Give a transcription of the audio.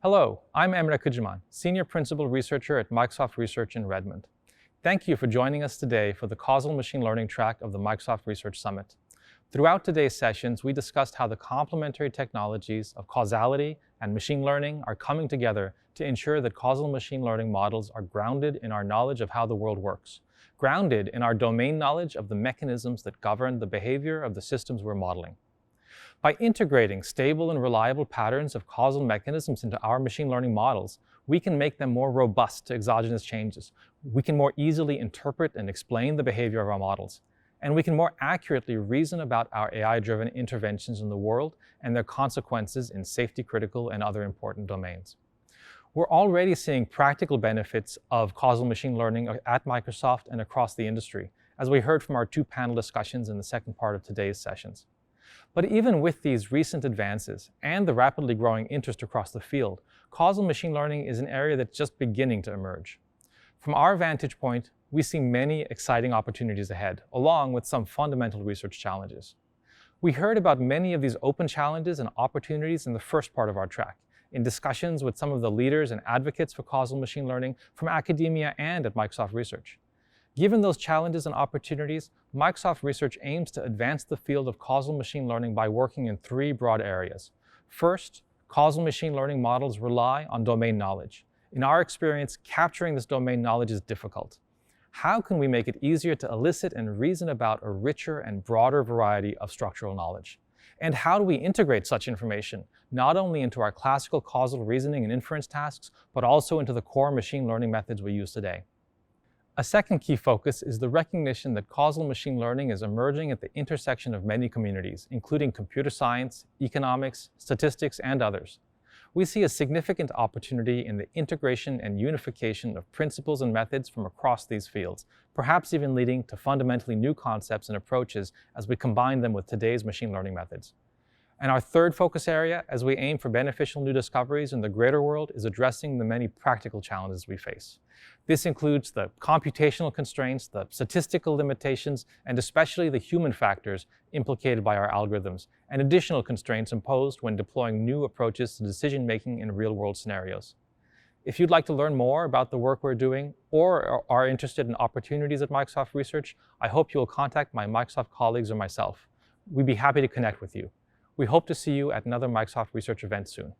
Hello, I'm Emre Kiciman, Senior Principal Researcher at Microsoft Research in Redmond. Thank you for joining us today for the Causal Machine Learning track of the Microsoft Research Summit. Throughout today's sessions, we discussed how the complementary technologies of causality and machine learning are coming together to ensure that causal machine learning models are grounded in our knowledge of how the world works, grounded in our domain knowledge of the mechanisms that govern the behavior of the systems we're modeling. By integrating stable and reliable patterns of causal mechanisms into our machine learning models, we can make them more robust to exogenous changes. We can more easily interpret and explain the behavior of our models. And we can more accurately reason about our AI-driven interventions in the world and their consequences in safety-critical and other important domains. We're already seeing practical benefits of causal machine learning at Microsoft and across the industry, as we heard from our two panel discussions in the second part of today's sessions. But even with these recent advances and the rapidly growing interest across the field, causal machine learning is an area that's just beginning to emerge. From our vantage point, we see many exciting opportunities ahead, along with some fundamental research challenges. We heard about many of these open challenges and opportunities in the first part of our track, in discussions with some of the leaders and advocates for causal machine learning from academia and at Microsoft Research. Given those challenges and opportunities, Microsoft Research aims to advance the field of causal machine learning by working in three broad areas. First, causal machine learning models rely on domain knowledge. In our experience, capturing this domain knowledge is difficult. How can we make it easier to elicit and reason about a richer and broader variety of structural knowledge? And how do we integrate such information, not only into our classical causal reasoning and inference tasks, but also into the core machine learning methods we use today? A second key focus is the recognition that causal machine learning is emerging at the intersection of many communities, including computer science, economics, statistics, and others. We see a significant opportunity in the integration and unification of principles and methods from across these fields, perhaps even leading to fundamentally new concepts and approaches as we combine them with today's machine learning methods. And our third focus area, as we aim for beneficial new discoveries in the greater world, is addressing the many practical challenges we face. This includes the computational constraints, the statistical limitations, and especially the human factors implicated by our algorithms, and additional constraints imposed when deploying new approaches to decision-making in real-world scenarios. If you'd like to learn more about the work we're doing or are interested in opportunities at Microsoft Research, I hope you will contact my Microsoft colleagues or myself. We'd be happy to connect with you. We hope to see you at another Microsoft Research event soon.